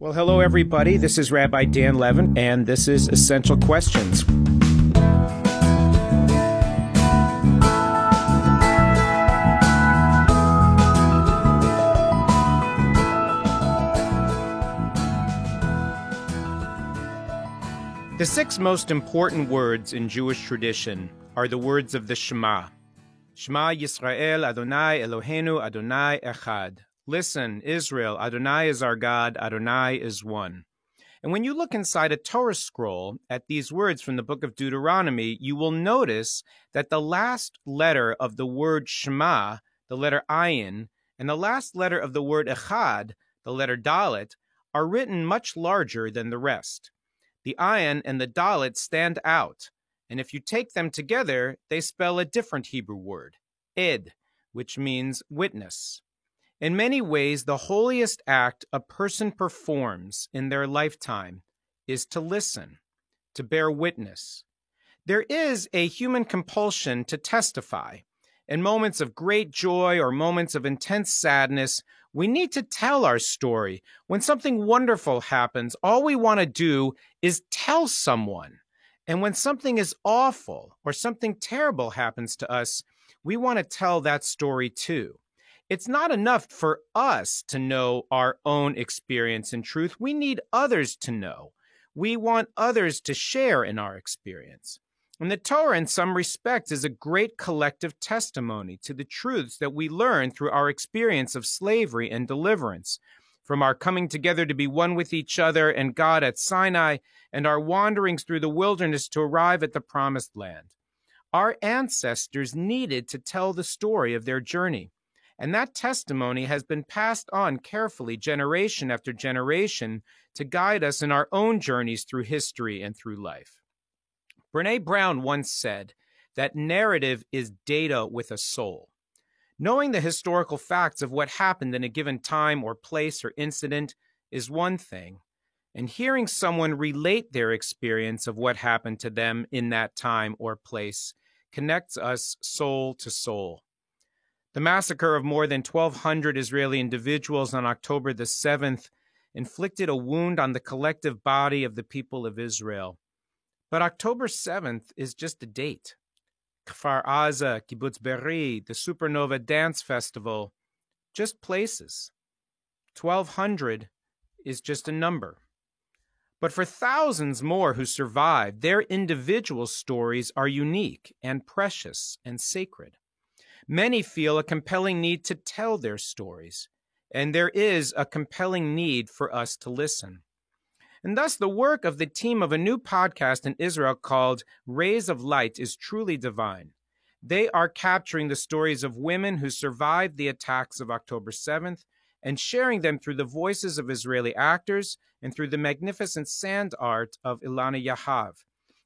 Well, hello, everybody. This is Rabbi Dan Levin, and this is Essential Questions. The 6 most important words in Jewish tradition are the words of the Shema. Shema Yisrael, Adonai Eloheinu, Adonai Echad. Listen, Israel, Adonai is our God, Adonai is one. And when you look inside a Torah scroll at these words from the book of Deuteronomy, you will notice that the last letter of the word Shema, the letter Ayin, and the last letter of the word Echad, the letter Dalet, are written much larger than the rest. The Ayin and the Dalet stand out, and if you take them together, they spell a different Hebrew word, Ed, which means witness. In many ways, the holiest act a person performs in their lifetime is to listen, to bear witness. There is a human compulsion to testify. In moments of great joy or moments of intense sadness, we need to tell our story. When something wonderful happens, all we want to do is tell someone. And when something is awful or something terrible happens to us, we want to tell that story too. It's not enough for us to know our own experience and truth. We need others to know. We want others to share in our experience. And the Torah, in some respects, is a great collective testimony to the truths that we learn through our experience of slavery and deliverance, from our coming together to be one with each other and God at Sinai, and our wanderings through the wilderness to arrive at the Promised Land. Our ancestors needed to tell the story of their journey. And that testimony has been passed on carefully generation after generation to guide us in our own journeys through history and through life. Brené Brown once said that narrative is data with a soul. Knowing the historical facts of what happened in a given time or place or incident is one thing, and hearing someone relate their experience of what happened to them in that time or place connects us soul to soul. The massacre of more than 1,200 Israeli individuals on October the 7th inflicted a wound on the collective body of the people of Israel. But October 7th is just a date. Kfar Aza, Kibbutz Be'eri, the Supernova Dance Festival, just places. 1,200 is just a number. But for thousands more who survived, their individual stories are unique and precious and sacred. Many feel a compelling need to tell their stories, and there is a compelling need for us to listen. And thus, the work of the team of a new podcast in Israel called Rays of Light is truly divine. They are capturing the stories of women who survived the attacks of October 7th and sharing them through the voices of Israeli actors and through the magnificent sand art of Ilana Yahav.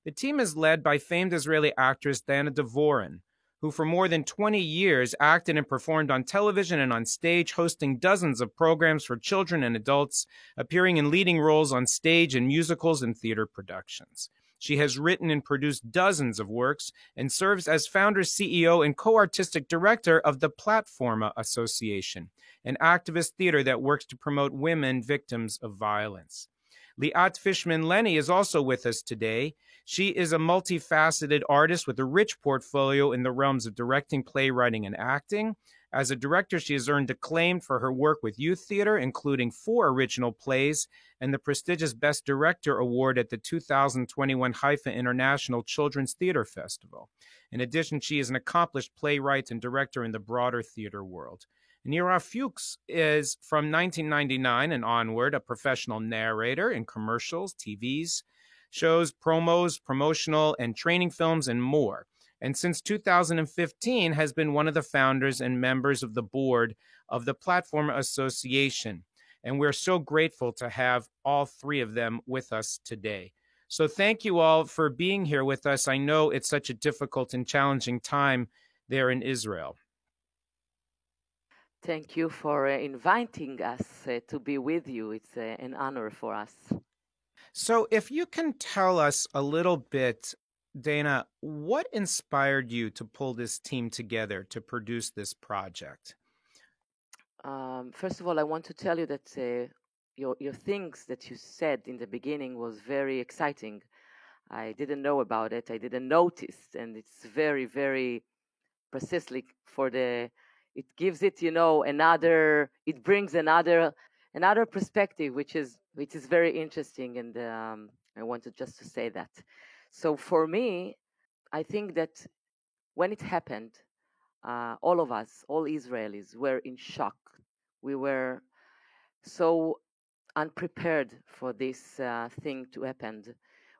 The team is led by famed Israeli actress Diana Dvorin, who for more than 20 years acted and performed on television and on stage, hosting dozens of programs for children and adults, appearing in leading roles on stage in musicals and theater productions. She has written and produced dozens of works and serves as founder, CEO, and co-artistic director of the Platforma Association, an activist theater that works to promote women victims of violence. Liat Fishman-Lenny is also with us today. She is a multifaceted artist with a rich portfolio in the realms of directing, playwriting, and acting. As a director, she has earned acclaim for her work with youth theater, including 4 original plays and the prestigious Best Director Award at the 2021 Haifa International Children's Theater Festival. In addition, she is an accomplished playwright and director in the broader theater world. Nira Fuchs is, from 1999 and onward, a professional narrator in commercials, TVs, shows, promos, promotional and training films, and more. And since 2015 has been one of the founders and members of the board of the Platforma Association. And we're so grateful to have all 3 of them with us today. So thank you all for being here with us. I know it's such a difficult and challenging time there in Israel. Thank you for inviting us to be with you. It's an honor for us. So if you can tell us a little bit, Dana, what inspired you to pull this team together to produce this project? First of all, I want to tell you that your things that you said in the beginning was very exciting. I didn't know about it. I didn't notice, and it's very, very precisely for the. It gives it, another. It brings another perspective, which is very interesting, and I wanted just to say that. So for me, I think that when it happened, all of us, all Israelis, were in shock. We were so unprepared for this thing to happen.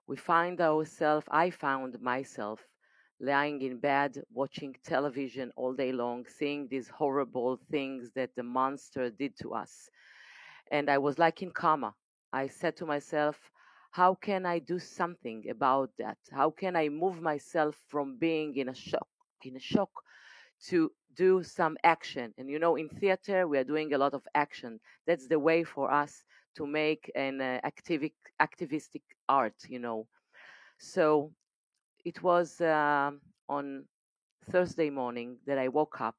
I found myself lying in bed, watching television all day long, seeing these horrible things that the monster did to us. And I was like in coma. I said to myself, how can I do something about that? How can I move myself from being in a shock to do some action? And in theater, we are doing a lot of action. That's the way for us to make an activistic art. So it was on Thursday morning that I woke up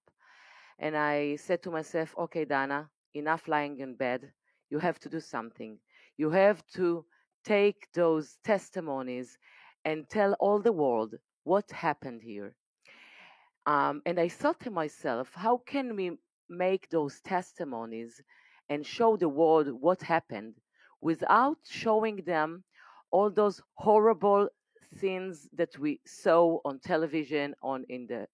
and I said to myself, okay, Dana, enough lying in bed. You have to do something. You have to take those testimonies and tell all the world what happened here. And I thought to myself, how can we make those testimonies and show the world what happened without showing them all those horrible things that we saw on television, in the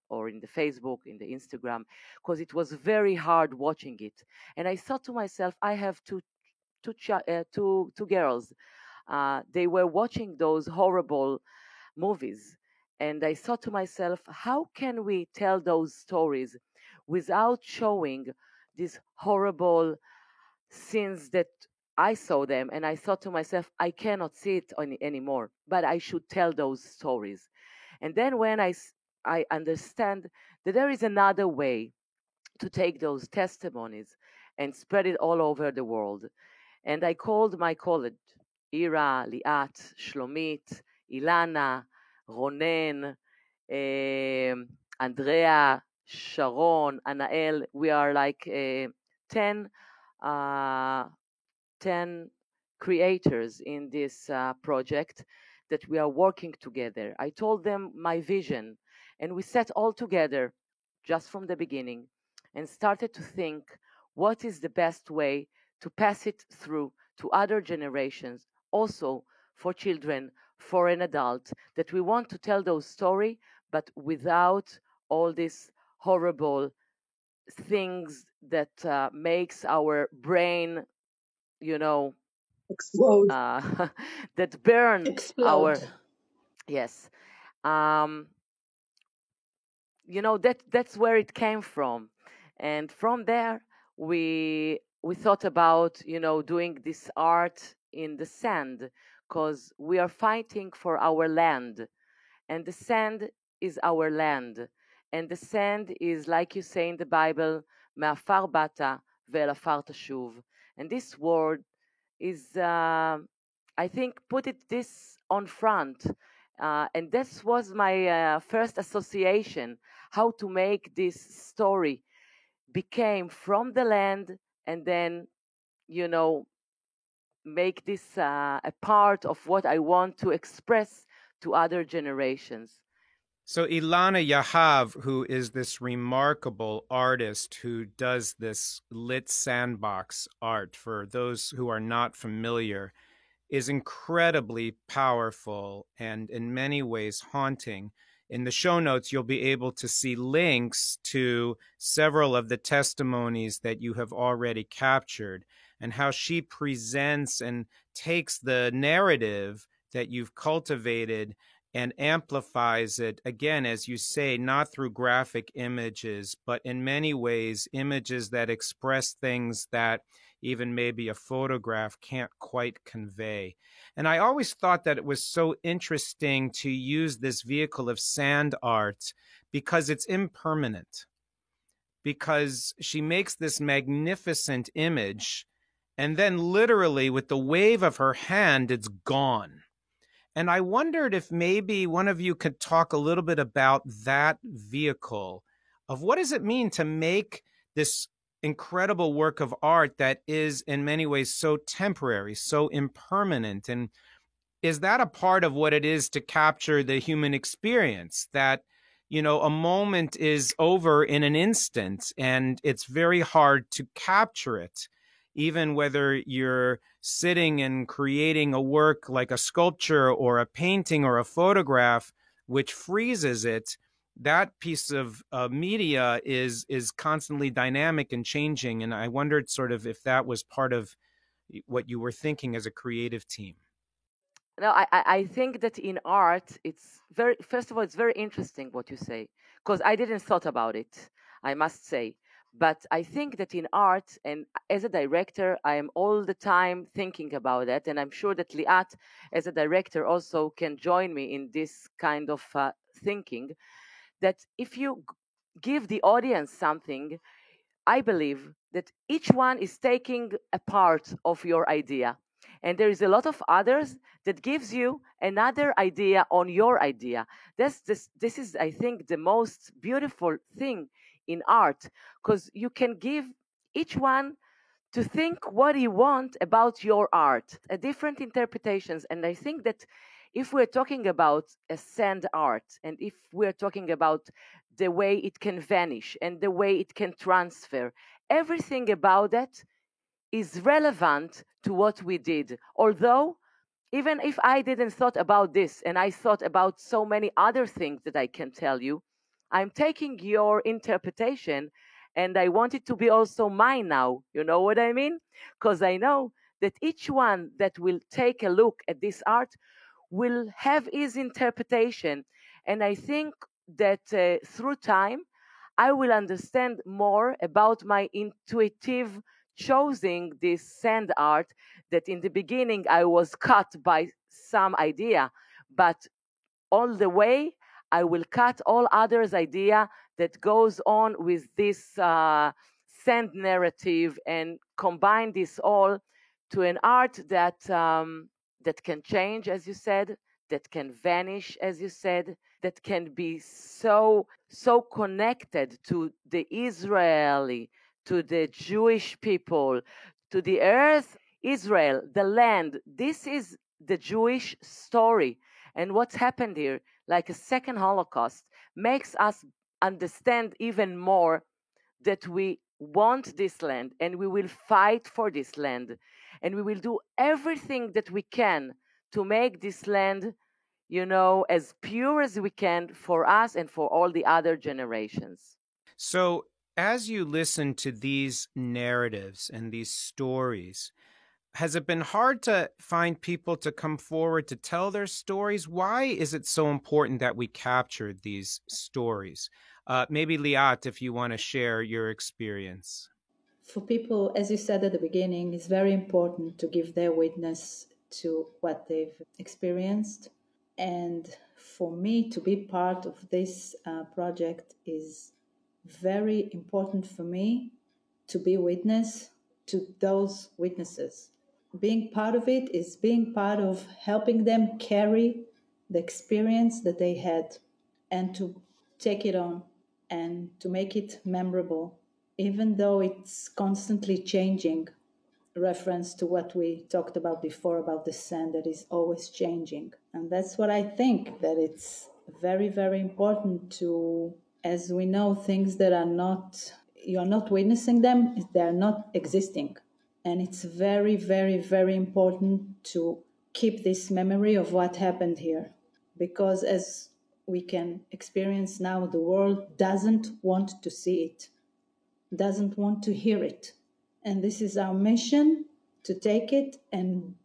Facebook, in the Instagram, because it was very hard watching it. And I thought to myself, I have two girls. They were watching those horrible movies. And I thought to myself, how can we tell those stories without showing these horrible scenes that I saw them? And I thought to myself, I cannot see it anymore, but I should tell those stories. And then when I understand that there is another way to take those testimonies and spread it all over the world. And I called my colleague, Ira, Liat, Shlomit, Ilana, Ronen, Andrea, Sharon, Anael. We are like 10 creators in this project that we are working together. I told them my vision, and we sat all together just from the beginning and started to think what is the best way to pass it through to other generations, also for children, for an adult, that we want to tell those stories, but without all these horrible things that makes our brain, Explode. that burn Explode. Yes. That's where it came from. And from there, we thought about, doing this art in the sand, because we are fighting for our land. And the sand is our land. And the sand is, like you say in the Bible, Me'afar bata ve'el afar tashuv. And this word is, I think, put it this on front. And this was my first association, how to make this story became from the land, and then, make this a part of what I want to express to other generations. So Ilana Yahav, who is this remarkable artist who does this lit sandbox art, for those who are not familiar, is incredibly powerful and in many ways haunting. In the show notes, you'll be able to see links to several of the testimonies that you have already captured, and how she presents and takes the narrative that you've cultivated and amplifies it, again, as you say, not through graphic images, but in many ways, images that express things that even maybe a photograph can't quite convey. And I always thought that it was so interesting to use this vehicle of sand art because it's impermanent, because she makes this magnificent image, and then literally with the wave of her hand, it's gone. And I wondered if maybe one of you could talk a little bit about that vehicle of what does it mean to make this incredible work of art that is in many ways so temporary, so impermanent. And is that a part of what it is to capture the human experience, that a moment is over in an instant and it's very hard to capture it, even whether you're sitting and creating a work like a sculpture or a painting or a photograph which freezes it. That piece of media is constantly dynamic and changing, and I wondered sort of if that was part of what you were thinking as a creative team. No, I think that in art, it's very, first of all, it's very interesting what you say, because I didn't thought about it, I must say. But I think that in art, and as a director, I am all the time thinking about that. And I'm sure that Liat, as a director, also can join me in this kind of thinking, that if you give the audience something, I believe that each one is taking a part of your idea. And there is a lot of others that gives you another idea on your idea. This is, I think, the most beautiful thing in art, because you can give each one to think what you want about your art, different interpretations. And I think that if we're talking about a sand art, and if we're talking about the way it can vanish and the way it can transfer, everything about that is relevant to what we did. Although, even if I didn't thought about this and I thought about so many other things that I can tell you, I'm taking your interpretation and I want it to be also mine now. You know what I mean? Because I know that each one that will take a look at this art will have his interpretation. And I think that through time, I will understand more about my intuitive choosing this sand art, that in the beginning I was cut by some idea, but all the way I will cut all others idea that goes on with this sand narrative and combine this all to an art that can change, as you said, that can vanish, as you said, that can be so connected to the Israeli, to the Jewish people, to the earth, Israel, the land. This is the Jewish story. And what's happened here, like a second Holocaust, makes us understand even more that we want this land and we will fight for this land and we will do everything that we can to make this land, as pure as we can for us and for all the other generations. So, as you listen to these narratives and these stories, has it been hard to find people to come forward to tell their stories? Why is it so important that we capture these stories? Maybe Liat, if you want to share your experience. For people, as you said at the beginning, it's very important to give their witness to what they've experienced. And for me to be part of this project is very important for me to be witness to those witnesses. Being part of it is being part of helping them carry the experience that they had and to take it on and to make it memorable, even though it's constantly changing. Reference to what we talked about before about the sand that is always changing. And that's what I think, that it's very, very important to, as we know, things that are not, you're not witnessing them, they're not existing. And it's very, very, very important to keep this memory of what happened here. Because as we can experience now, the world doesn't want to see it, doesn't want to hear it. And this is our mission, to take it and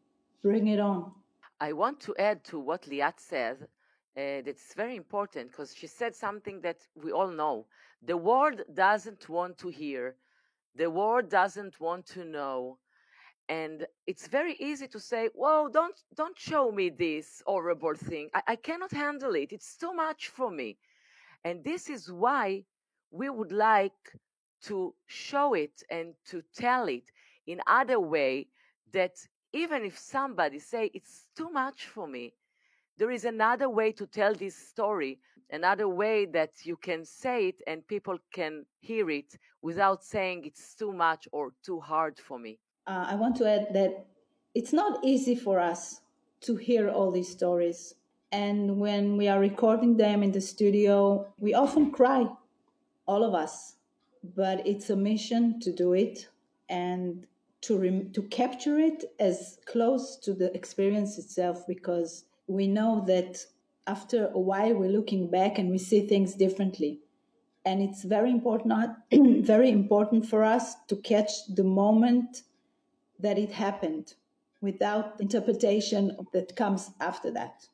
bring it on. I want to add to what Liat said. That's very important, because she said something that we all know. The world doesn't want to hear. The world doesn't want to know. And it's very easy to say, whoa, don't show me this horrible thing. I cannot handle it. It's too much for me. And this is why we would like to show it and to tell it in other way, that even if somebody say it's too much for me, there is another way to tell this story, another way that you can say it and people can hear it without saying it's too much or too hard for me. I want to add that it's not easy for us to hear all these stories. And when we are recording them in the studio, we often cry, all of us. But it's a mission to do it and to capture it as close to the experience itself, because we know that after a while we're looking back and we see things differently. And it's very important, very important for us to catch the moment that it happened without interpretation that comes after that.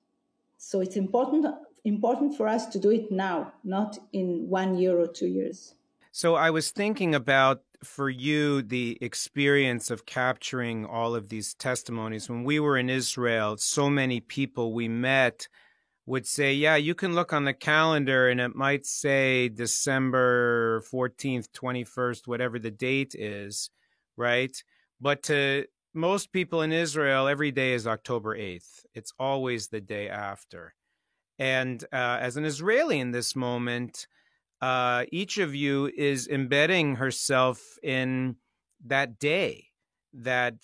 So it's important for us to do it now, not in 1 year or 2 years. So I was thinking about, for you, the experience of capturing all of these testimonies. When we were in Israel, so many people we met would say, yeah, you can look on the calendar and it might say December 14th, 21st, whatever the date is, right? But to most people in Israel, every day is October 8th. It's always the day after. And as an Israeli in this moment, each of you is embedding herself in that day, that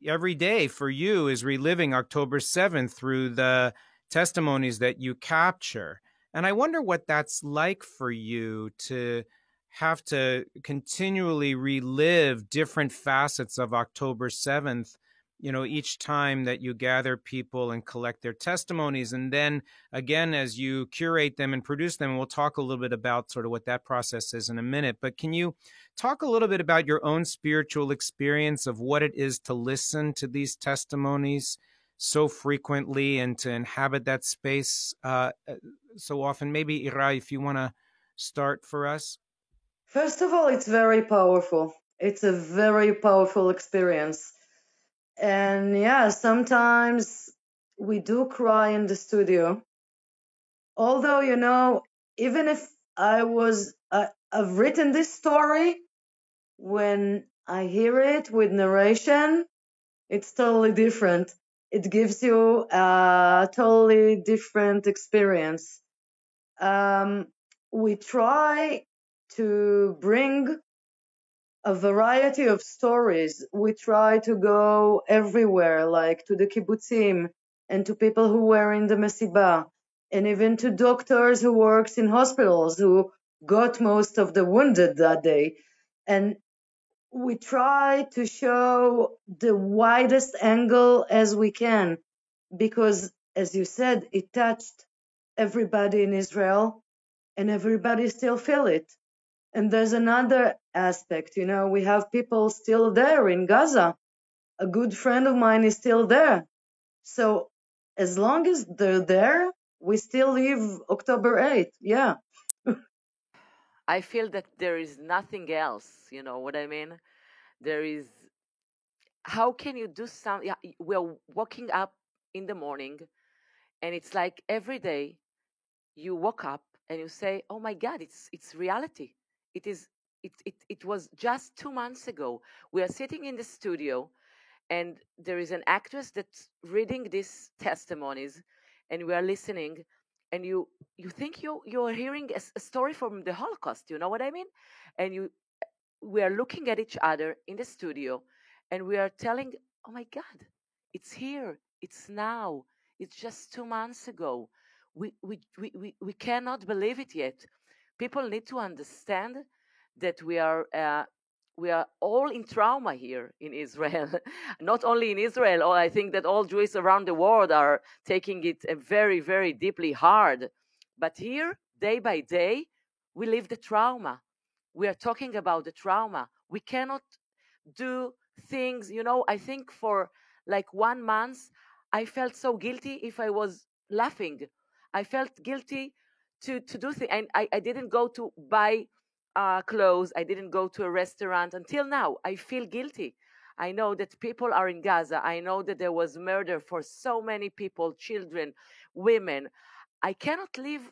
every day for you is reliving October 7th through the testimonies that you capture. And I wonder what that's like for you to have to continually relive different facets of October 7th, each time that you gather people and collect their testimonies. And then again, as you curate them and produce them, and we'll talk a little bit about sort of what that process is in a minute. But can you talk a little bit about your own spiritual experience of what it is to listen to these testimonies so frequently and to inhabit that space so often? Maybe, Ira, if you want to start for us. First of all, it's very powerful. It's a very powerful experience. And yeah, sometimes we do cry in the studio. Although, even if I've written this story, when I hear it with narration, it's totally different. It gives you a totally different experience. We try to bring a variety of stories. We try to go everywhere, like to the kibbutzim and to people who were in the Mesibah, and even to doctors who works in hospitals who got most of the wounded that day. And we try to show the widest angle as we can, because, as you said, it touched everybody in Israel, and everybody still feel it. And there's another aspect, we have people still there in Gaza. A good friend of mine is still there. So as long as they're there, we still live October 8th. Yeah. I feel that there is nothing else, you know what I mean? There is, how can you do something? Yeah, we're waking up in the morning, and it's like every day you woke up and you say, oh my God, it's reality. It is, it was just 2 months ago. We are sitting in the studio, and there is an actress that's reading these testimonies, and we are listening, and you think you're hearing a story from the Holocaust, you know what I mean? And we are looking at each other in the studio, and we are telling, oh my God, it's here, it's now, it's just 2 months ago. We cannot believe it yet. People need to understand that we are all in trauma here in Israel. Not only in Israel, I think that all Jews around the world are taking it very, very deeply hard. But here, day by day, we live the trauma. We are talking about the trauma. We cannot do things, I think for like 1 month, I felt so guilty if I was laughing. I felt guilty to do things. And I didn't go to buy clothes. I didn't go to a restaurant until now. I feel guilty. I know that people are in Gaza. I know that there was murder for so many people, children, women. I cannot live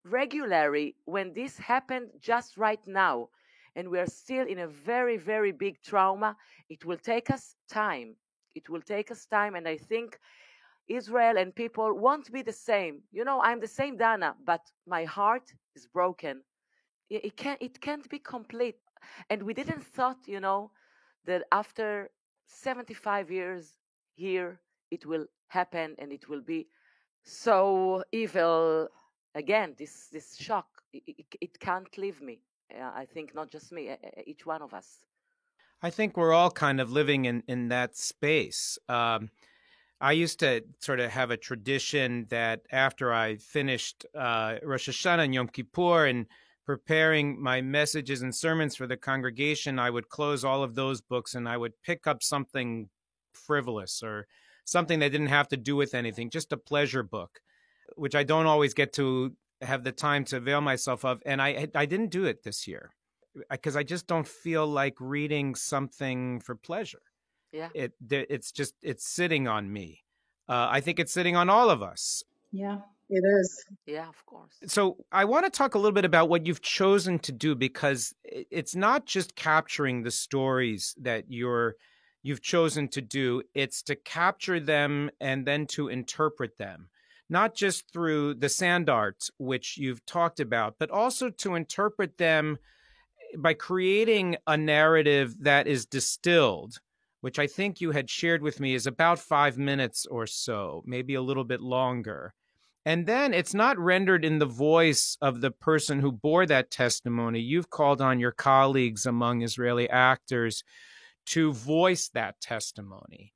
regularly when this happened just right now. And we are still in a very, very big trauma. It will take us time. It will take us time. And I think Israel and people won't be the same. I'm the same Dana, but my heart is broken. It can't be complete. And we didn't thought, that after 75 years here, it will happen and it will be so evil again. This shock, it can't leave me. I think not just me, each one of us. I think we're all kind of living in that space. I used to sort of have a tradition that after I finished Rosh Hashanah and Yom Kippur and preparing my messages and sermons for the congregation, I would close all of those books and I would pick up something frivolous or something that didn't have to do with anything, just a pleasure book, which I don't always get to have the time to avail myself of. And I didn't do it this year because I just don't feel like reading something for pleasure. Yeah. It's sitting on me. I think it's sitting on all of us. Yeah. It is. Yeah, of course. So I want to talk a little bit about what you've chosen to do, because it's not just capturing the stories that you've chosen to do. It's to capture them and then to interpret them, not just through the sand art, which you've talked about, but also to interpret them by creating a narrative that is distilled, which I think you had shared with me is about 5 minutes or so, maybe a little bit longer. And then it's not rendered in the voice of the person who bore that testimony. You've called on your colleagues among Israeli actors to voice that testimony.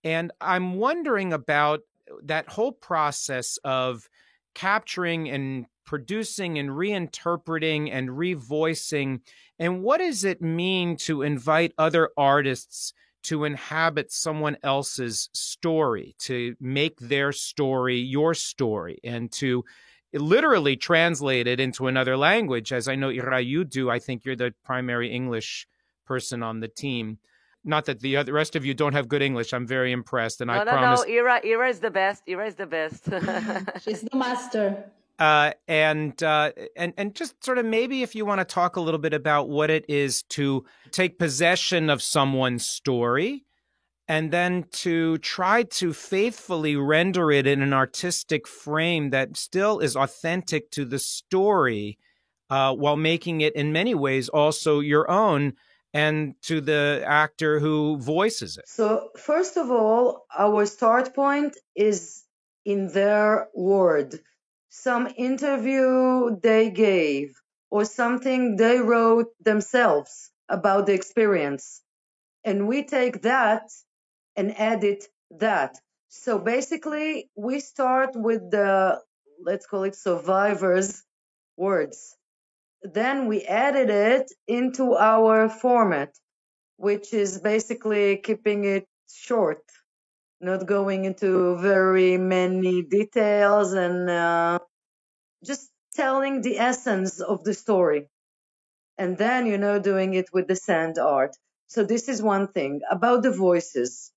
And I'm wondering about that whole process of capturing and producing and reinterpreting and revoicing. And what does it mean to invite other artists to inhabit someone else's story, to make their story your story, and to literally translate it into another language? As I know, Ira, you do. I think you're the primary English person on the team. Not that the rest of you don't have good English. I'm very impressed, and I promise. No, Ira is the best. Ira is the best. She's the master. And just sort of maybe if you want to talk a little bit about what it is to take possession of someone's story and then to try to faithfully render it in an artistic frame that still is authentic to the story, while making it in many ways also your own and to the actor who voices it. So first of all, our start point is in their word. Some interview they gave or something they wrote themselves about the experience. And we take that and edit that. So basically, we start with the, let's call it survivors' words. Then we edit it into our format, which is basically keeping it short, not going into very many details, and just telling the essence of the story. And then, doing it with the sand art. So this is one thing. About the voices.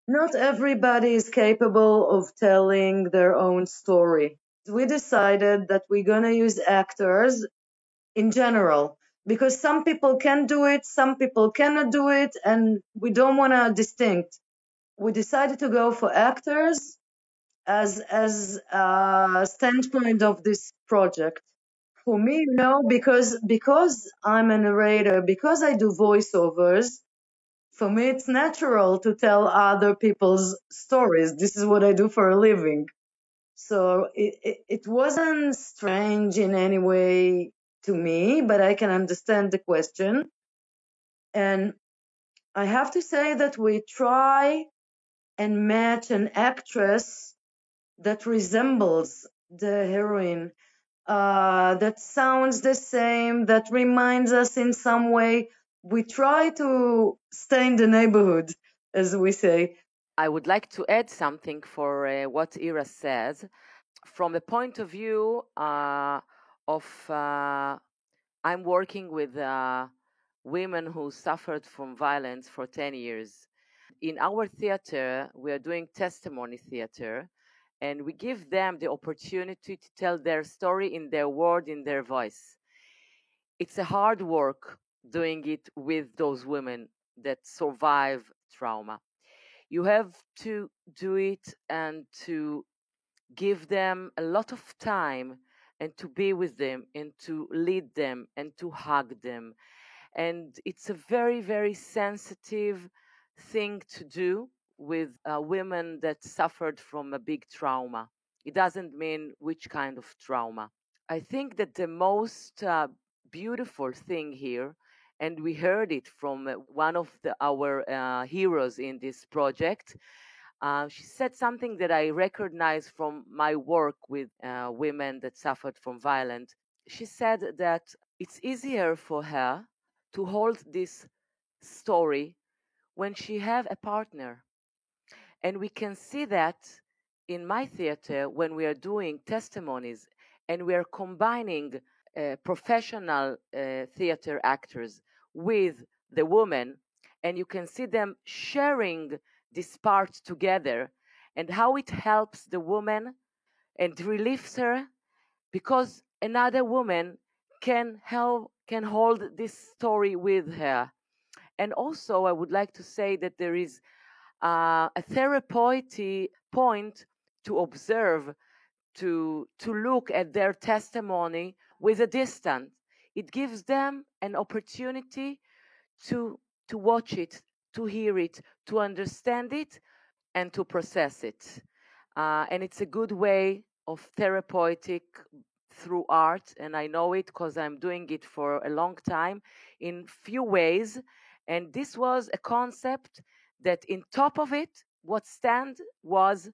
Not everybody is capable of telling their own story. We decided that we're going to use actors in general, because some people can do it, some people cannot do it, and we don't want to distinct. We decided to go for actors as a standpoint of this project. For me, because I'm a narrator, because I do voiceovers, for me it's natural to tell other people's stories. This is what I do for a living. So it wasn't strange in any way to me, but I can understand the question. And I have to say that we try and match an actress that resembles the heroine, that sounds the same, that reminds us in some way. We try to stay in the neighborhood, as we say. I would like to add something for what Ira says. From the point of view of I'm working with women who suffered from violence for 10 years. In our theater, we are doing testimony theater, and we give them the opportunity to tell their story in their word, in their voice. It's a hard work doing it with those women that survive trauma. You have to do it and to give them a lot of time and to be with them and to lead them and to hug them. And it's a very, very sensitive thing to do with women that suffered from a big trauma. It doesn't mean which kind of trauma. I think that the most beautiful thing here, and we heard it from one of our heroes in this project, she said something that I recognize from my work with women that suffered from violence. She said that it's easier for her to hold this story when she have a partner. And we can see that in my theater when we are doing testimonies and we are combining professional theater actors with the woman, and you can see them sharing this part together and how it helps the woman and relieves her, because another woman can hold this story with her. And also I would like to say that there is a therapeutic point to observe, to look at their testimony with a distance. It gives them an opportunity to watch it, to hear it, to understand it, and to process it. And it's a good way of therapeutic through art, and I know it because I'm doing it for a long time in few ways. And this was a concept that in top of it, what stand was,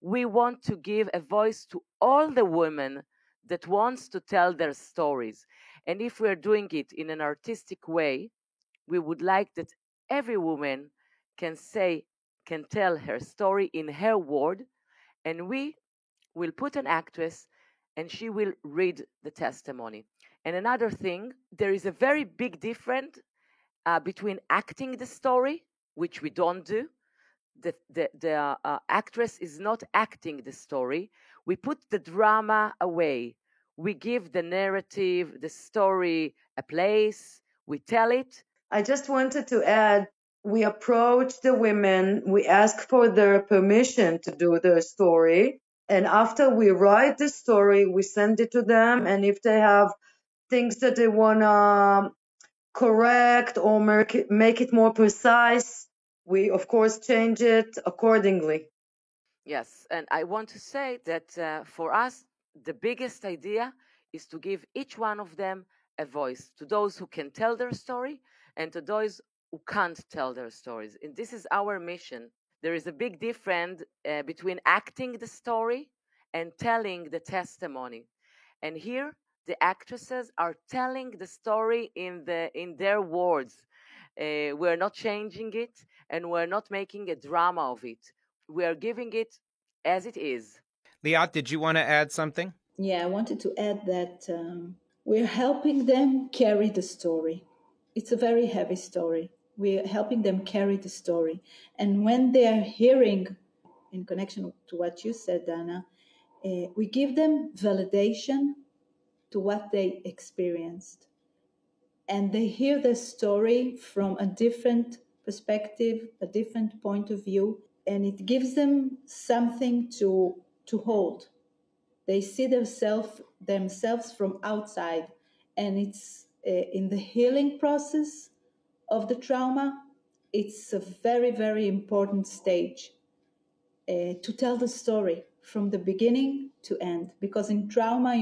we want to give a voice to all the women that wants to tell their stories. And if we're doing it in an artistic way, we would like that every woman can tell her story in her word, and we will put an actress and she will read the testimony. And another thing, there is a very big difference between acting the story, which we don't do. The actress is not acting the story. We put the drama away. We give the narrative, the story, a place. We tell it. I just wanted to add, we approach the women, we ask for their permission to do their story. And after we write the story, we send it to them. And if they have things that they want to correct or make it more precise, we, of course, change it accordingly. Yes, and I want to say that for us, the biggest idea is to give each one of them a voice, to those who can tell their story and to those who can't tell their stories. And this is our mission. There is a big difference between acting the story and telling the testimony. And here, the actresses are telling the story in their words. We're not changing it, and we're not making a drama of it. We are giving it as it is. Liat, did you want to add something? Yeah, I wanted to add that we're helping them carry the story. It's a very heavy story. We're helping them carry the story. And when they are hearing, in connection to what you said, Dana, we give them validation to what they experienced. And they hear the story from a different perspective, a different point of view, and it gives them something to hold. They see themselves from outside, and it's in the healing process of the trauma. It's a very, very important stage to tell the story from the beginning to end, because in trauma,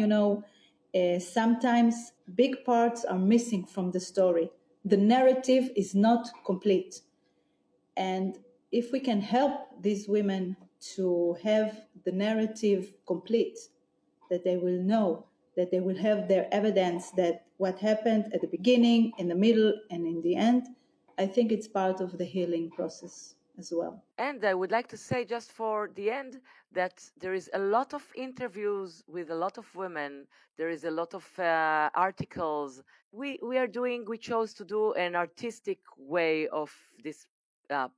sometimes big parts are missing from the story. The narrative is not complete. And if we can help these women to have the narrative complete, that they will know, that they will have their evidence that what happened at the beginning, in the middle, and in the end, I think it's part of the healing process as well. And I would like to say, just for the end, that there is a lot of interviews with a lot of women. There is a lot of articles. We chose to do an artistic way of this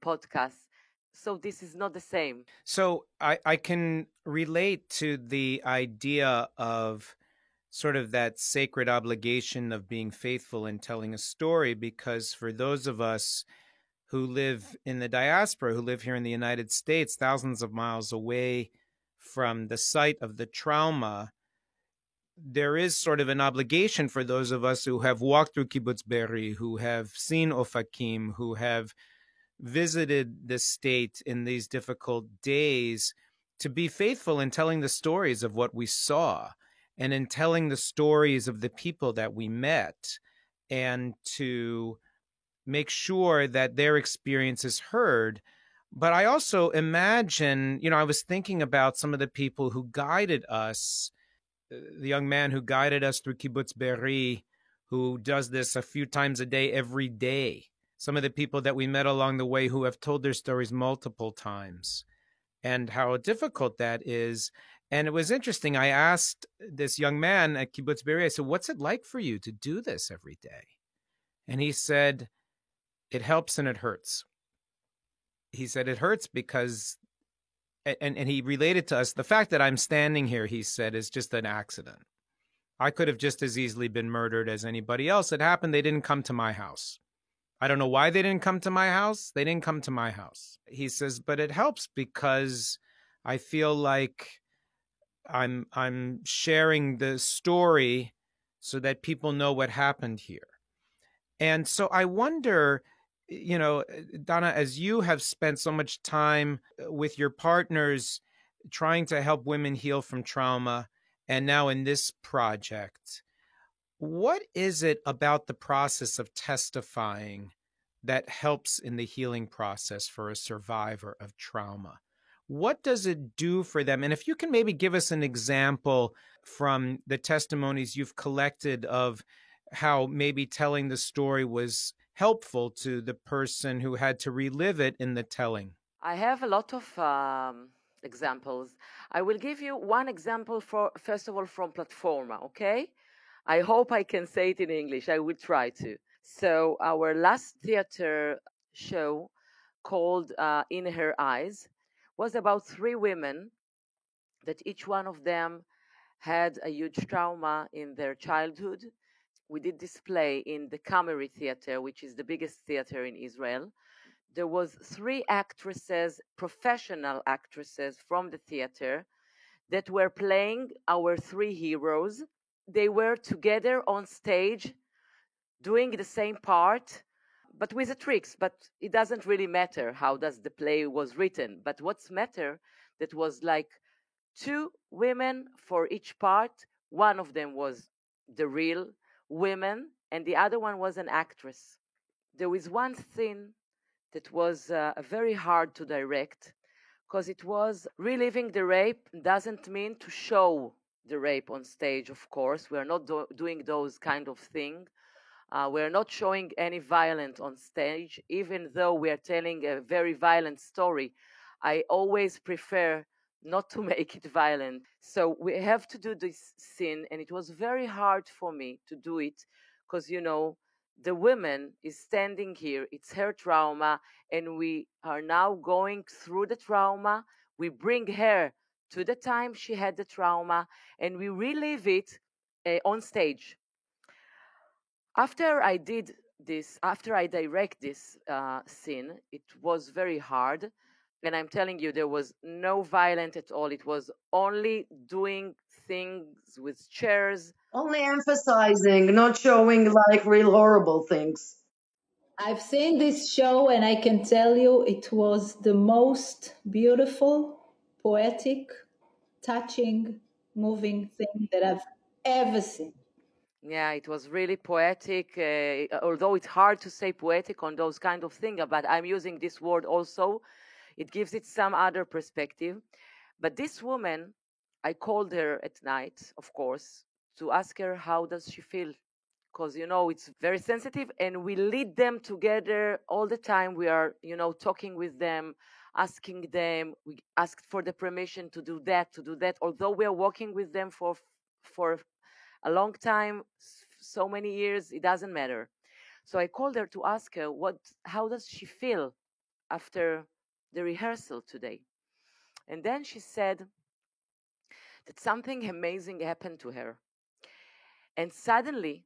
podcast. So this is not the same. So I can relate to the idea of sort of that sacred obligation of being faithful in telling a story, because for those of us who live in the diaspora, who live here in the United States, thousands of miles away from the site of the trauma, there is sort of an obligation for those of us who have walked through Kibbutz Be'eri, who have seen Ofakim, who have visited the state in these difficult days, to be faithful in telling the stories of what we saw and in telling the stories of the people that we met, and to make sure that their experience is heard. But I also imagine, I was thinking about some of the people who guided us, the young man who guided us through Kibbutz Be'eri, who does this a few times a day, every day. Some of the people that we met along the way who have told their stories multiple times, and how difficult that is. And it was interesting. I asked this young man at Kibbutz Be'eri, I said, what's it like for you to do this every day? And he said, it helps and it hurts. He said, it hurts because, and he related to us, the fact that I'm standing here, he said, is just an accident. I could have just as easily been murdered as anybody else. It happened. They didn't come to my house. I don't know why they didn't come to my house. They didn't come to my house. He says, but it helps because I feel like I'm sharing the story so that people know what happened here. And so I wonder, Dana, as you have spent so much time with your partners trying to help women heal from trauma, and now in this project, what is it about the process of testifying that helps in the healing process for a survivor of trauma? What does it do for them? And if you can maybe give us an example from the testimonies you've collected of how maybe telling the story was helpful to the person who had to relive it in the telling. I have a lot of examples. I will give you one example, first of all, from Platforma, okay? I hope I can say it in English. I will try to. So our last theater show, called In Her Eyes, was about 3 women that each one of them had a huge trauma in their childhood. We did this play in the Kameri Theater, which is the biggest theater in Israel. There was 3 actresses, professional actresses from the theater, that were playing our 3 heroes. They were together on stage doing the same part, but with the tricks. But it doesn't really matter how does the play was written. But what's matter, that was like 2 women for each part. One of them was the real women, and the other one was an actress. There was one scene that was very hard to direct, because it was reliving the rape. Doesn't mean to show the rape on stage, of course. We're not doing those kind of thing. We're not showing any violence on stage, even though we are telling a very violent story. I always prefer not to make it violent. So we have to do this scene, and it was very hard for me to do it, because, the woman is standing here, it's her trauma, and we are now going through the trauma. We bring her to the time she had the trauma, and we relive it on stage. After I did this, after I direct this scene, it was very hard. And I'm telling you, there was no violence at all. It was only doing things with chairs. Only emphasizing, not showing like real horrible things. I've seen this show and I can tell you it was the most beautiful, poetic, touching, moving thing that I've ever seen. Yeah, it was really poetic, although it's hard to say poetic on those kind of things, but I'm using this word also. It gives it some other perspective. But this woman, I called her at night, of course, to ask her how does she feel, because, it's very sensitive, and we lead them together all the time. We are, talking with them, asking them. We asked for the permission to do that, although we are working with them for a long time, so many years, it doesn't matter. So I called her to ask her how does she feel after the rehearsal today. And then she said that something amazing happened to her. And suddenly,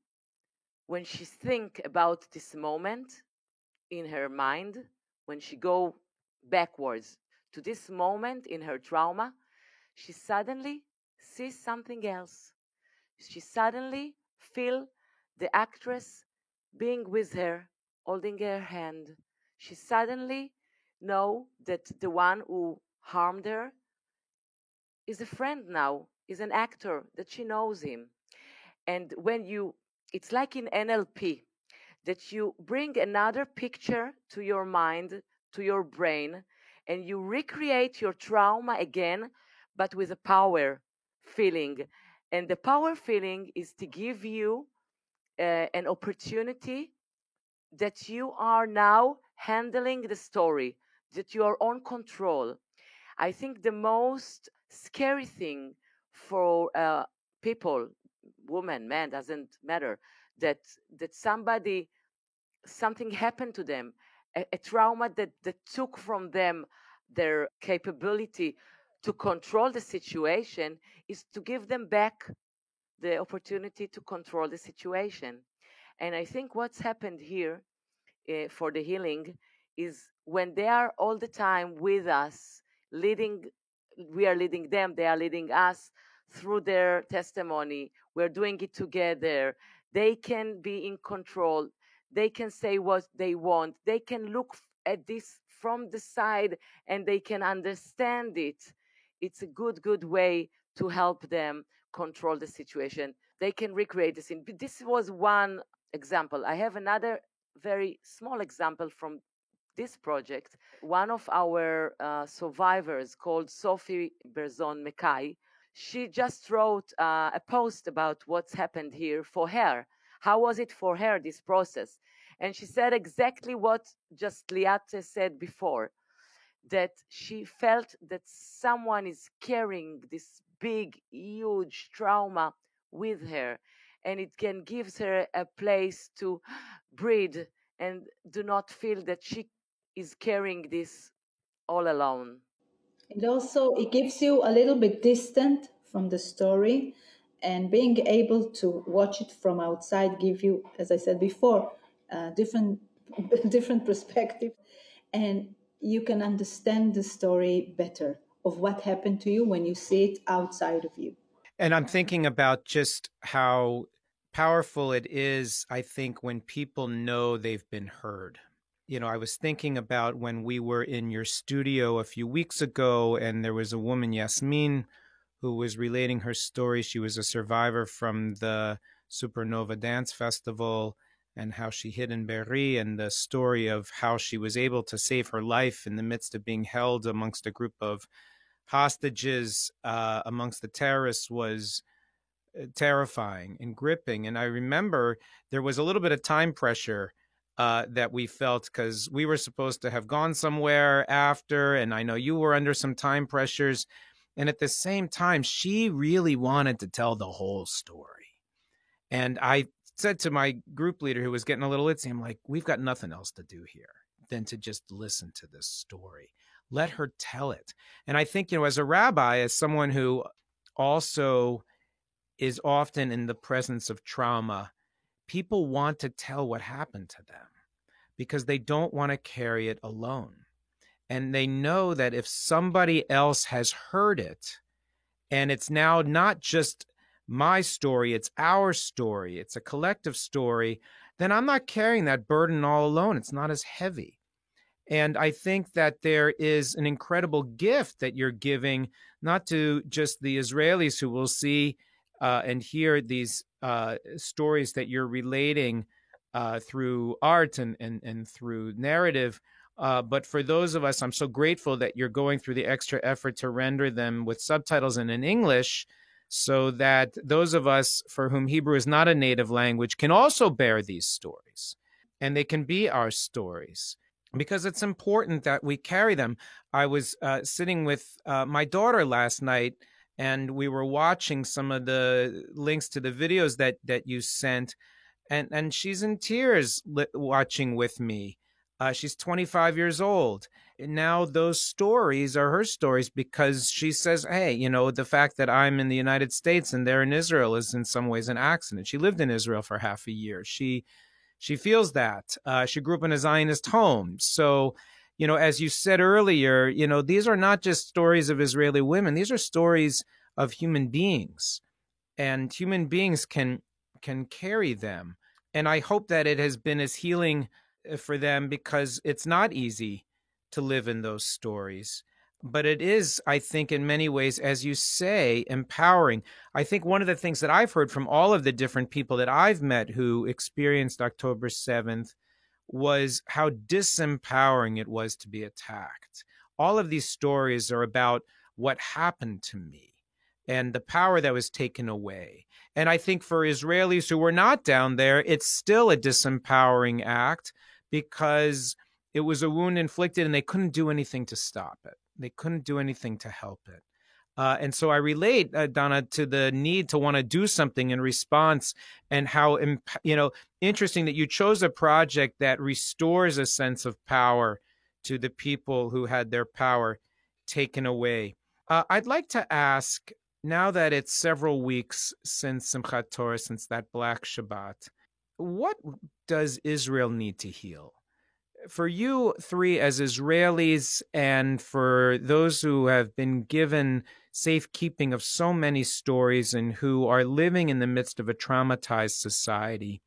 when she think about this moment, in her mind, when she go backwards to this moment in her trauma, she suddenly sees something else. She suddenly feel the actress being with her, holding her hand. She suddenly know that the one who harmed her is a friend now, is an actor, that she knows him. And when you, it's like in NLP, that you bring another picture to your mind, to your brain, and you recreate your trauma again, but with a power feeling. And the power feeling is to give you an opportunity that you are now handling the story, that you are on control. I think the most scary thing for people, woman, man, doesn't matter, that something happened to them, a trauma that took from them their capability to control the situation, is to give them back the opportunity to control the situation. And I think what's happened here for the healing is when they are all the time with us, leading, we are leading them, they are leading us through their testimony. We're doing it together. They can be in control. They can say what they want. They can look at this from the side and they can understand it. It's a good way to help them control the situation. They can recreate the scene. This was one example. I have another very small example from this project. One of our survivors, called Sophie Berzon Mekai, she just wrote a post about what's happened here for her. How was it for her, this process? And she said exactly what just Liat said before, that she felt that someone is carrying this big, huge trauma with her, and it can give her a place to breathe and do not feel that she is carrying this all alone. It gives you a little bit distant from the story, and being able to watch it from outside give you, as I said before, different different perspective, and you can understand the story better of what happened to you when you see it outside of you. And I'm thinking about just how powerful it is, I think, when people know they've been heard. You know, I was thinking about when we were in your studio a few weeks ago, and there was a woman, Yasmin, who was relating her story. She was a survivor from the Supernova Dance Festival, and how she hid in Be'eri, and the story of how she was able to save her life in the midst of being held amongst a group of hostages amongst the terrorists was terrifying and gripping. And I remember there was a little bit of time pressure that we felt, because we were supposed to have gone somewhere after, and I know you were under some time pressures. And at the same time, she really wanted to tell the whole story. And I said to my group leader, who was getting a little itsy, I'm like, we've got nothing else to do here than to just listen to this story. Let her tell it. And I think, you know, as a rabbi, as someone who also is often in the presence of trauma, people want to tell what happened to them because they don't want to carry it alone. And they know that if somebody else has heard it, and it's now not just my story, it's our story, it's a collective story, then I'm not carrying that burden all alone. It's not as heavy. And I think that there is an incredible gift that you're giving, not to just the Israelis who will see and hear these stories that you're relating through art and through narrative, but for those of us, I'm so grateful that you're going through the extra effort to render them with subtitles and in English, so that those of us for whom Hebrew is not a native language can also bear these stories, and they can be our stories, because it's important that we carry them. I was sitting with my daughter last night, and we were watching some of the links to the videos that you sent, and she's in tears watching with me. She's 25 years old. And now those stories are her stories, because she says, hey, you know, the fact that I'm in the United States and they're in Israel is in some ways an accident. She lived in Israel for half a year. She She feels that. She grew up in a Zionist home. So, as you said earlier, these are not just stories of Israeli women. These are stories of human beings, and human beings can carry them. And I hope that it has been as healing for them, because it's not easy to live in those stories. But it is, I think, in many ways, as you say, empowering. I think one of the things that I've heard from all of the different people that I've met who experienced October 7th was how disempowering it was to be attacked. All of these stories are about what happened to me and the power that was taken away. And I think for Israelis who were not down there, it's still a disempowering act, because it was a wound inflicted and they couldn't do anything to stop it. They couldn't do anything to help it. And so I relate, Dana, to the need to want to do something in response, and how, interesting that you chose a project that restores a sense of power to the people who had their power taken away. I'd like to ask, now that it's several weeks since Simchat Torah, since that Black Shabbat, what does Israel need to heal? For you three as Israelis, and for those who have been given safekeeping of so many stories and who are living in the midst of a traumatized society,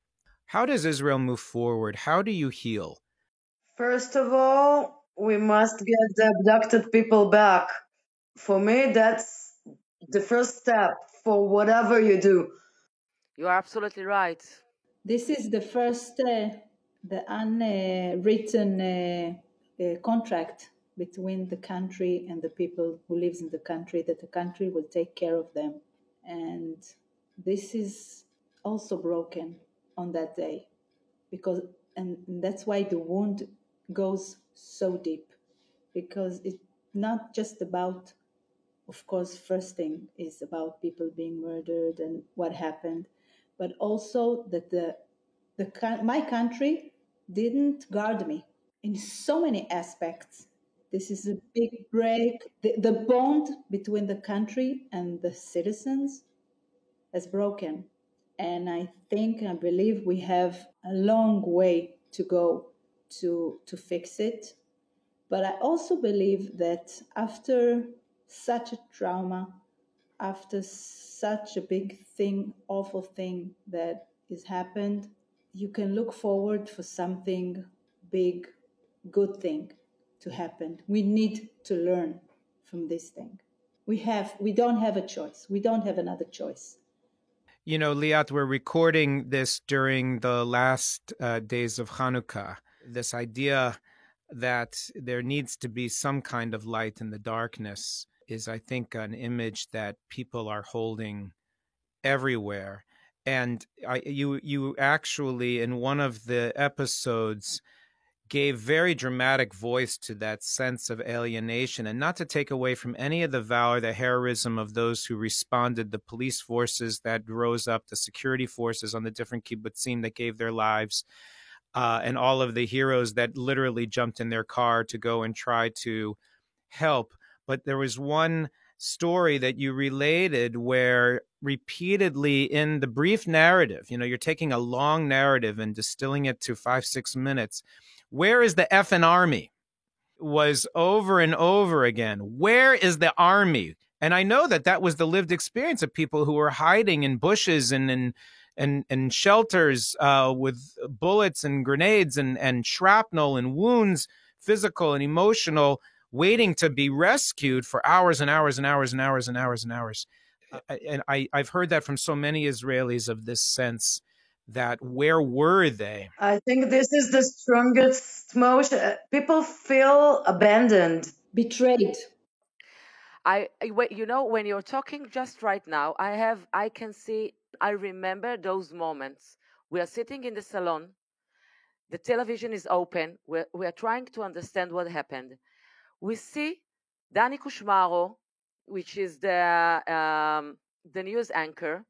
how does Israel move forward? How do you heal? First of all, we must get the abducted people back. For me, that's the first step for whatever you do. You are absolutely right. This is the first, the unwritten contract between the country and the people who lives in the country, that the country will take care of them. And this is also broken on that day, and that's why the wound goes so deep, because it's not just about, of course, first thing is about people being murdered and what happened, but also that my country didn't guard me in so many aspects. This is a big break. The bond between the country and the citizens has broken. And I believe we have a long way to go to fix it. But I also believe that after such a trauma, after such a big thing, awful thing that has happened, you can look forward for something big, good thing to happen. We need to learn from this thing. We don't have a choice. We don't have another choice. Liat, we're recording this during the last days of Hanukkah. This idea that there needs to be some kind of light in the darkness is, I think, an image that people are holding everywhere. And you actually, in one of the episodes, gave very dramatic voice to that sense of alienation, and not to take away from any of the valor, the heroism of those who responded, the police forces that rose up, the security forces on the different kibbutzim that gave their lives, and all of the heroes that literally jumped in their car to go and try to help. But there was one story that you related where repeatedly in the brief narrative, you're taking a long narrative and distilling it to 5-6 minutes. Where is the effing army? Was over and over again. Where is the army? And I know that was the lived experience of people who were hiding in bushes and in shelters with bullets and grenades and shrapnel and wounds, physical and emotional, waiting to be rescued for hours and hours and hours and hours and hours and hours. And I've heard that from so many Israelis, of this sense that where were they? I think this is the strongest motion. People feel abandoned, betrayed. When you're talking just right now, I remember those moments. We are sitting in the salon. The television is open. We are trying to understand what happened. We see Dani Kushmaro, which is the news anchor,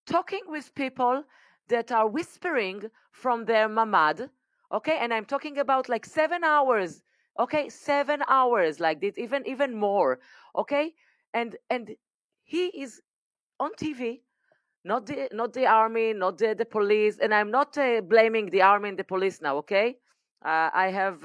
talking with people that are whispering from their mamad, okay? And I'm talking about like 7 hours, okay? 7 hours, like this, even more, okay? And he is on TV not the army, not the police. And I'm not blaming the army and the police now, okay? I have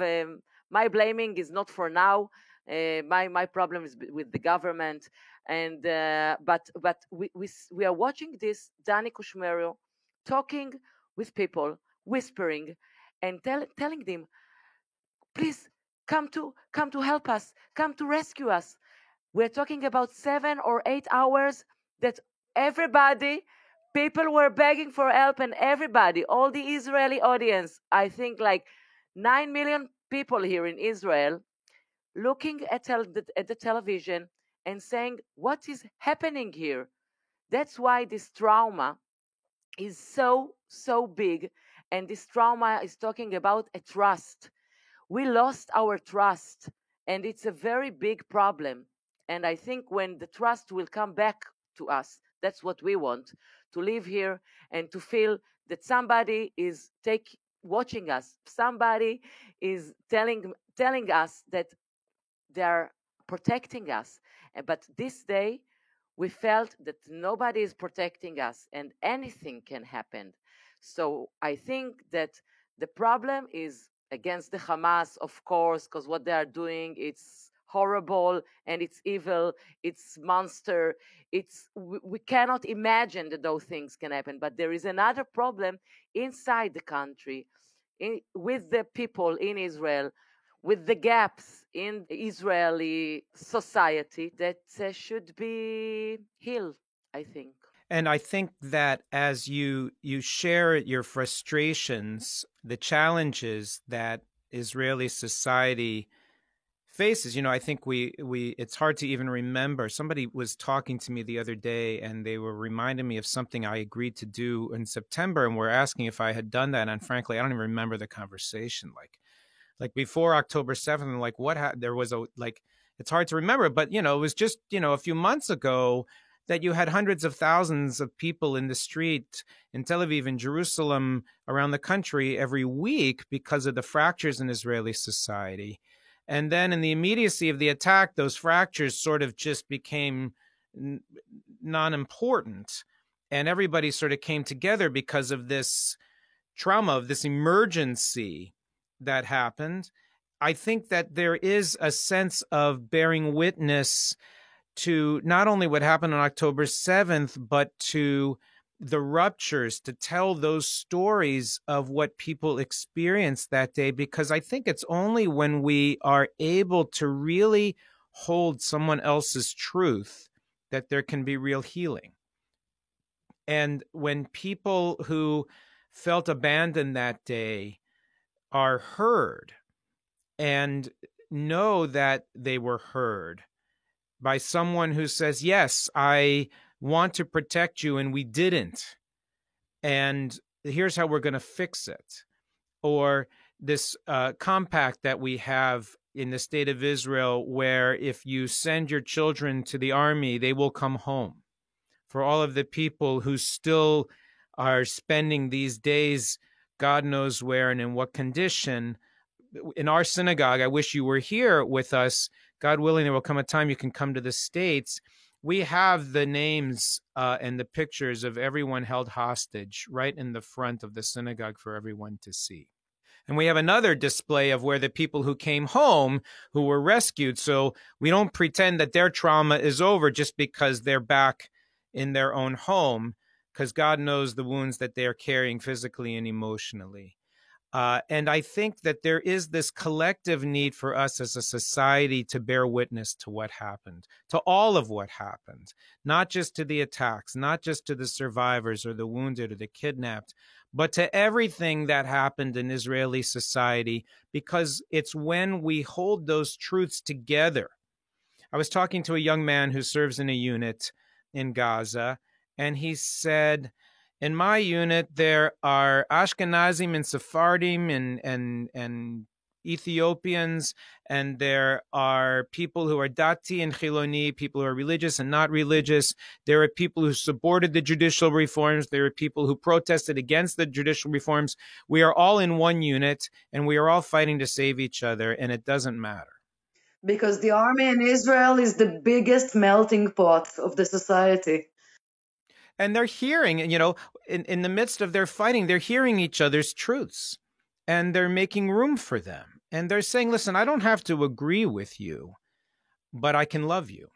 my blaming is not for now. My problem is with the government, and but we are watching this Danny Kushmerio talking with people, whispering, and telling them, please come to help us, come to rescue us. We're talking about 7 or 8 hours that everybody, people were begging for help, and everybody, all the Israeli audience, I think like 9 million people here in Israel, looking at the television and saying, what is happening here? That's why this trauma is so big. And this trauma is talking about a trust. We lost our trust, and it's a very big problem. And I think when the trust will come back to us, that's what we want, to live here and to feel that somebody is watching us, somebody is telling us that they're protecting us. But this day we felt that nobody is protecting us and anything can happen. So I think that the problem is against the Hamas, of course, because what they are doing, it's horrible and it's evil, it's monster. We cannot imagine that those things can happen. But there is another problem inside the country, with the people in Israel, with the gaps in Israeli society that should be healed, I think. And I think that as you share your frustrations, the challenges that Israeli society faces, I think we it's hard to even remember. Somebody was talking to me the other day and they were reminding me of something I agreed to do in September, and were asking if I had done that. And frankly, I don't even remember the conversation. Like before October 7th, like there was it's hard to remember, but it was just, a few months ago that you had hundreds of thousands of people in the street in Tel Aviv and Jerusalem, around the country every week because of the fractures in Israeli society. And then in the immediacy of the attack, those fractures sort of just became non-important. And everybody sort of came together because of this trauma, of this emergency that happened. I think that there is a sense of bearing witness to not only what happened on October 7th, but to the ruptures, to tell those stories of what people experienced that day, because I think it's only when we are able to really hold someone else's truth that there can be real healing. And when people who felt abandoned that day are heard and know that they were heard by someone who says, yes, I want to protect you and we didn't, and here's how we're going to fix it. Or this compact that we have in the state of Israel, where if you send your children to the army, they will come home. For all of the people who still are spending these days, God knows where and in what condition. In our synagogue, I wish you were here with us. God willing, there will come a time you can come to the States. We have the names and the pictures of everyone held hostage right in the front of the synagogue for everyone to see. And we have another display of where the people who came home, who were rescued, so we don't pretend that their trauma is over just because they're back in their own home, because God knows the wounds that they're carrying physically and emotionally. And I think that there is this collective need for us as a society to bear witness to what happened, to all of what happened, not just to the attacks, not just to the survivors or the wounded or the kidnapped, but to everything that happened in Israeli society, because it's when we hold those truths together. I was talking to a young man who serves in a unit in Gaza, and he said, in my unit, there are Ashkenazim and Sephardim and Ethiopians, and there are people who are Dati and Chiloni, people who are religious and not religious. There are people who supported the judicial reforms. There are people who protested against the judicial reforms. We are all in one unit, and we are all fighting to save each other, and it doesn't matter. Because the army in Israel is the biggest melting pot of the society. And they're hearing, in the midst of their fighting, they're hearing each other's truths, and they're making room for them. And they're saying, listen, I don't have to agree with you, but I can love you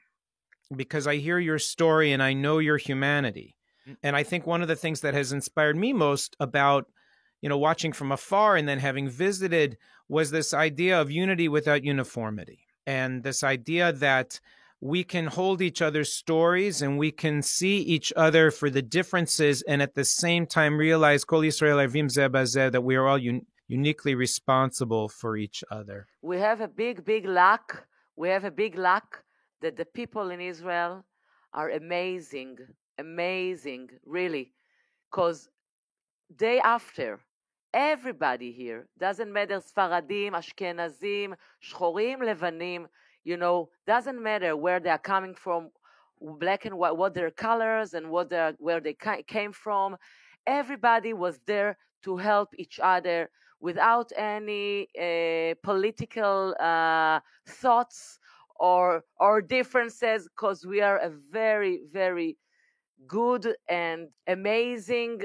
because I hear your story and I know your humanity. And I think one of the things that has inspired me most about, watching from afar and then having visited was this idea of unity without uniformity. And this idea that we can hold each other's stories and we can see each other for the differences and at the same time realize Kol Yisrael Arvim Zeh Bazeh, that we are all uniquely responsible for each other. We have a big luck. We have a big luck that the people in Israel are amazing, really. Because day after, everybody here, doesn't matter Sfaradim, Ashkenazim, Shchorim, Levanim, doesn't matter where they are coming from, black and white, what their colors and where they came from. Everybody was there to help each other without any political thoughts or differences, because we are a very, very good and amazing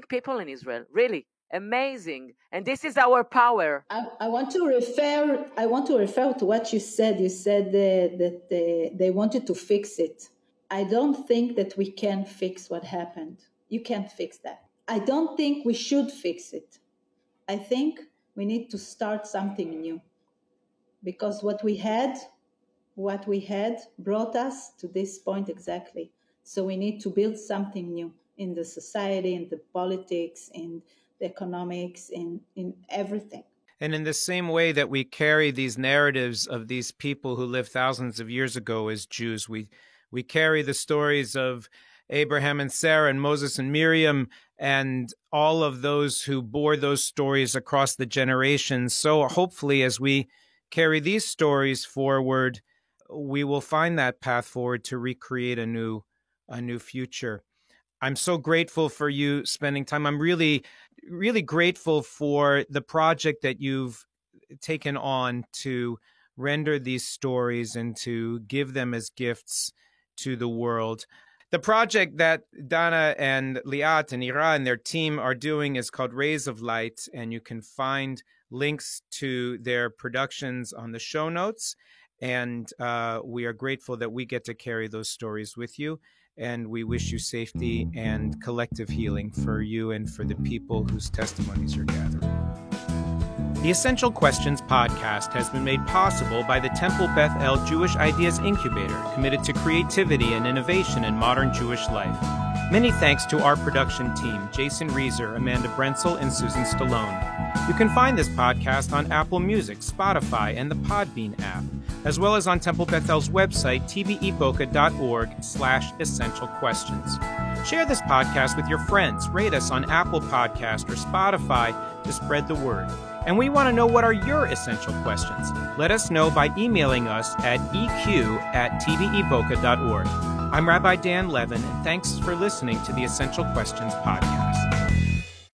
people in Israel, really. Amazing, and this is our power. I want to refer to what you said. You said that they wanted to fix it. I don't think that we can fix what happened. You can't fix that. I don't think we should fix it. I think we need to start something new, because what we had brought us to this point exactly. So we need to build something new in the society, in the politics, in economics, in everything. And in the same way that we carry these narratives of these people who lived thousands of years ago as Jews, we carry the stories of Abraham and Sarah and Moses and Miriam and all of those who bore those stories across the generations. So hopefully as we carry these stories forward, we will find that path forward to recreate a new future. I'm so grateful for you spending time. I'm really, really grateful for the project that you've taken on to render these stories and to give them as gifts to the world. The project that Dana and Liat and Ira and their team are doing is called Rays of Light, and you can find links to their productions on the show notes. And we are grateful that we get to carry those stories with you. And we wish you safety and collective healing for you and for the people whose testimonies you're gathering. The Essential Questions podcast has been made possible by the Temple Beth El Jewish Ideas Incubator, committed to creativity and innovation in modern Jewish life. Many thanks to our production team, Jason Reeser, Amanda Brentzel, and Susan Stallone. You can find this podcast on Apple Music, Spotify, and the Podbean app, as well as on Temple Beth El's website, tveboca.org/essential questions. Share this podcast with your friends. Rate us on Apple Podcast or Spotify to spread the word. And we want to know, what are your essential questions? Let us know by emailing us at eq@tveboca.org. I'm Rabbi Dan Levin, and thanks for listening to the Essential Questions podcast.